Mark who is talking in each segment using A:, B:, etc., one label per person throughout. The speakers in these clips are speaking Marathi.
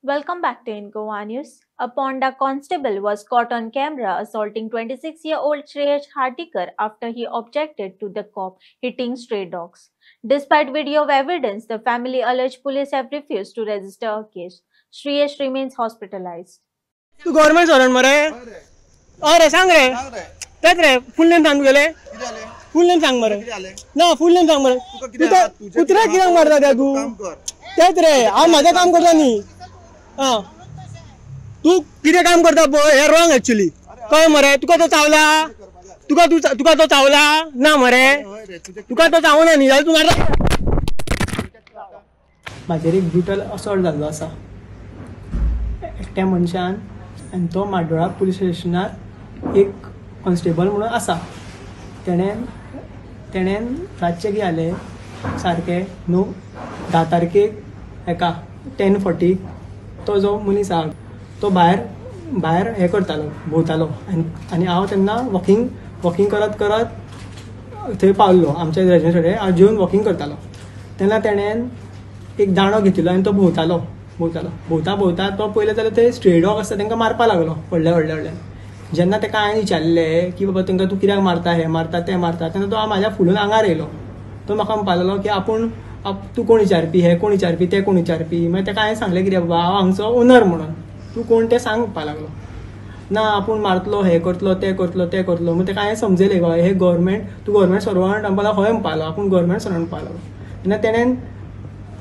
A: Welcome back to Incoa News. A Ponda constable was caught on camera assaulting 26-year-old Shreyash Hardikar after he objected to the cop hitting stray dogs. Despite video evidence, the family alleged police have refused to register a case. Shreyash remains hospitalized.
B: Tu government servant मरे अरे सांग रे तेच रे फुल नेम सांग गेले फुल नेम सांग मरे ना फुल नेम सांग मरे कुत्रा कित्याक मारता त्या तू तेच रे हांव माझं काम करता न्ही हां तू कितें काम करता पळय हे रॉंग एक्चुअली कळ्ळें मरे तुका तो चावला तुका तो चावला ना मरे तुका तो चावना न्ही जाल्यार तू मारता म्हाजेर एक ब्रुटल असॉल्ट जाल्लो आसा एकट्या मनशान आनी तो माड्डोळा पुलीस स्टेशनार एक कॉन्स्टेबल म्हणून आसा तेणेन रातचे कितें जालें सारकें 10 तारखेक हेका 10:40 तो जो मनीस आहा तो भायर हें करतालो भोंवतालो आनी हांव तेन्ना वॉकिंग करत थंय पावल्लो आमच्या रेजिडेंट कडेन हांव जेवन वॉकिंग करतालो तेन्ना तेणेन एक दांडो घेतिल्लो आनी तो भोंवता तो पयले जाल्यार ते स्ट्रे डॉग आसता तांकां मारपाक लागलो व्हडले जेन्ना ताका हांवें विचारलें की बाबा तांकां तूं कित्याक मारता हें मारता तें मारता तेन्ना तो म्हाज्या फुलून आंगार येयलो तो म्हाका म्हणपाक लागलो की तूं कोण विचारपी हें कोण विचारपी तें कोण विचारपी मागीर ताका हांवें सांगलें कितें बाबा हांव हांगचो ओनर म्हणून तूं कोण तें सांग म्हणपाक लागलो ना आपूण मारतलो हें करतलो तें करतलो मागीर ताका हांवें समजयलें गो हे तूं गव्हर्मेंट सर्वंट म्हणपाक हय म्हणपाक लागलो आपूण गव्हर्मेंट सर्वंट म्हणपाक लागलो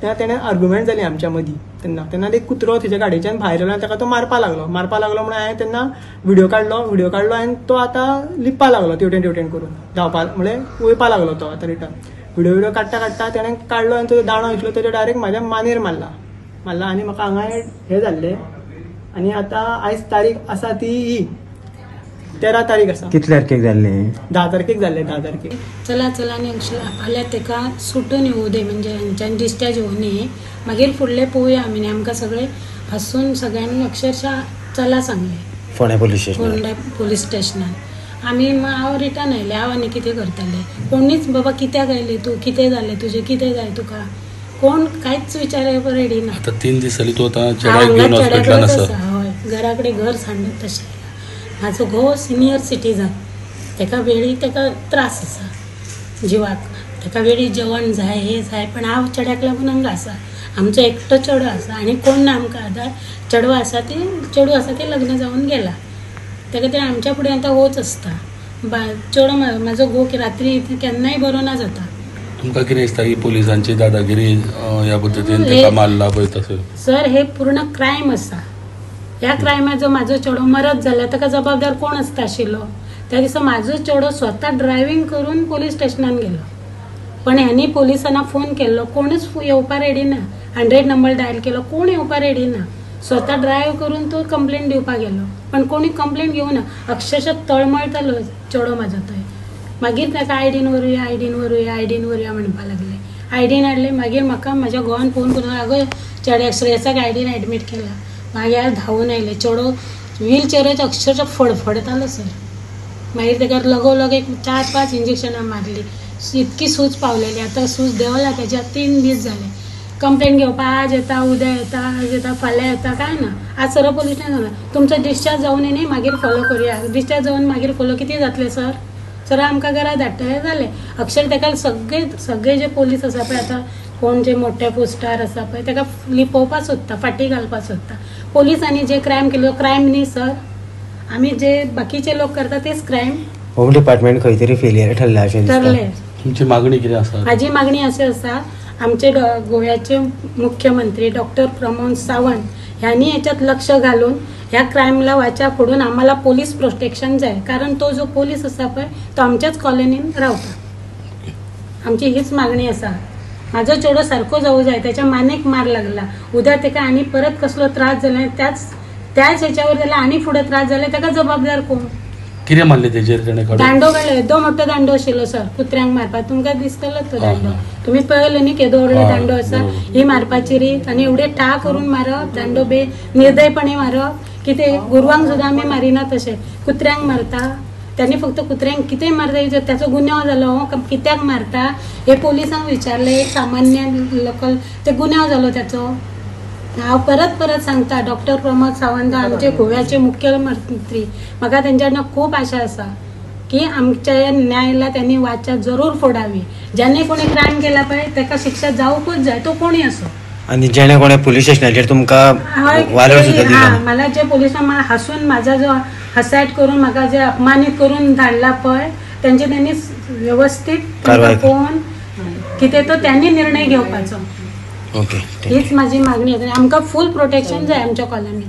B: तेन्ना तेणें आर्ग्युमेंट जाली आमच्या मदीं तेन्ना एक कुत्रो तेच्या गाडयेच्यान भायर येयलो आनी ताका तो मारपाक लागलो म्हणून हांवें तेन्ना व्हिडिओ काडलो आनी तो आतां लिपपाक लागलो तेवटेन करून धांवपाक म्हळ्यार वयपाक लागलो तो आतां रिटर्न व्हिडिओ काडटा तेणें काडलो आनी तो दांडो आशिल्लो तेजे डायरेक्ट म्हाज्या मानेर मारला आनी म्हाका हांगा हें जाल्लें आनी आतां आयज तारीख आसा ती 13 तारीख आसा
C: कितल्या तारखेक जाल्लें
B: 10 तारखेक जाल्लें 10 तारखेक
D: चला आनी फाल्यां ताका सुटून येवं दे म्हणजे हांच्यान डिस्चार्ज येवं न्ही मागीर फुडलें पळोवया आमी आमकां सगळें हसून सगळ्यांनी अक्षरशा चला सांगलें
C: फोंड्या पुलीस
D: स्टेशनार आमी हांव रिटर्न आयलें हांव आनी कितें करतलें कोणीच बाबा कित्याक आयलें तूं कितें जालें तुजें कितें जाय तुका कोण कांयच विचारप रेडी ना
E: आता 3 दीस जाली तूं आतां चेड्याक घेवन हॉस्पिटलांत आसा
D: हय घरा कडेन घर सांडत तशें म्हाजो घोव सिनियर सिटीजन ताका वेळी ताका त्रास आसा जिवाक ताका वेळी जेवण जाय हें जाय पण हांव चेड्याक लागून हांगा आसा आमचो एकटो चेडो आसा आनी कोण ना आमकां आदार चेडो आसा ते लग्न जावन गेला ताका ते आमच्या फुडें आतां वच आसता चेडो म्हाजो घोव रात्री केन्नाय बरो ना जाता
E: तुमकां कितें दिसता ही पुलिसांची दादागिरी ह्या पद्दतीन ताका मारला पळय तसो
D: सर हे पूर्ण क्रायम आसा ह्या क्रायमाचो म्हाजो चेडो मरत जाल्यार ताका जबाबदार कोण आसता आशिल्लो त्या दिसा म्हाजो चेडो स्वता ड्रायव्हिंग करून पुलीस स्टेशनान गेलो पण ह्यांनी पुलिसांना फोन केल्लो कोणूच येवपा रेडी ना 100 नंबर डायल केलो कोण येवपा रेडी ना स्वता ड्रायव्ह करून तो कंप्लेंट दिवपाक गेलो पण कोणी कंप्लेंट घेवना अक्षरशः तळमळतालो चेडो म्हाजो थंय मागीर ताका आयडीन व्हरुया म्हणपाक लागले आयडीन हाडले मागीर म्हाका म्हाज्या घोवान फोन करून आगो चेड्याक श्रेयसाक आयडीन एडमीट केला मागीर धांवून आयले चेडो व्हीलचेअराचेर अक्षरशः फडफडतालो सर मागीर ताका लगोलग एक 4-5 इंजेक्शनां मारली इतकी सूज पावलेली आतां सूज देंवला ताच्या 3 दीस जाले कंप्लेंट घेवपा आज येता उद्या येता फाल्यां येता काय ना आज सरळ पुलीस स्टेशन तुमचो डिस्चार्ज जावन न्ही मागीर फॉलो करुया डिस्चार्ज जावन मागीर फॉलो कितें जातलें सर आमकां घरा धाडटले जालें अक्षर ताका सगळे जे पुलीस आसा पळय आतां कोण जे मोठे पोस्टार आसा पळय ताका लिपोवपाक सोदता फाटी घालपाक सोदता पोलिसांनी जे क्रायम केलो क्रायम न्ही सर आमी जे बाकीचे लोक करता तेच क्रायम
C: होम डिपार्टमेंट खंय तरी फेलियर ठरले अशें
D: ठरले
E: तुमची मागणी कितें आसा
D: म्हाजी मागणी अशी आसा आमचे गोव्याचे मुख्यमंत्री डॉक्टर प्रमोद सावंत ह्यांनी याच्यात लक्ष घालून ह्या क्रायमला वाचा फोडून आम्हाला पोलीस प्रोटेक्शन जाय कारण तो जो पोलीस आसा पळय तो आमच्याच कॉलनीन रावता आमची हीच मागणी आसा म्हाजो चेडो सारको जावं जाय त्याच्या मानेक मार लागला उद्या ताका आनी परत कसलो त्रास जाले त्याच हेच्यावर जाल्यार आनी फुडें त्रास जाले ताका जबाबदार कोण
E: कितें मारले तेजेर तेणे
D: दांडो काडलो येदो मोठो दांडो आशिल्लो सर कुत्र्यांक मारपाक तुमकां दिसतलो तो दांडो तुमी पळयलो न्ही केदो व्हडलो दांडो आसा ही मारपाची रीत आनी एवढे ठा करून मारप दांडो निर्दयपणे मारप कितें गुरवांक सुद्दां आमी मारिना तशें कुत्र्यांक मारता त्यांनी फक्त कुत्र्यांक कितें मारता त्याचो गुन्यांव जालो कित्याक मारता हे पोलिसांक विचारले एक सामान्य लोकल ते गुन्यांव जालो त्याचो हांव परत सांगता डॉक्टर प्रमोद सावंत आमचे गोव्याचे मुख्यमंत्री म्हाका तेंच्याकडनं खूप आशा आसा की आमच्या न्यायाला त्यांनी वाचा जरूर फोडावी. ज्याने कोणी क्रायम केला पाहिजे त्याका शिक्षा जावकूच जाय, तो कोणी असो.
C: आणि जेणे कोणी पोलीस स्टेशनाचेर तुमकां वालोर सुद्दां दिला.
D: मला जे पोलिसांनी मला हसून माझा जो हसाट करून म्हाका जे अपमानित करून धाडला पळय त्यांचे त्यांनी व्यवस्थित पळोवन कितें तो त्यांनी निर्णय घेवपाचो.
C: ओके,
D: हीच माझी मागणी आहे. आमकां फुल प्रोटेक्शन जाय आमच्या कॉलनीत.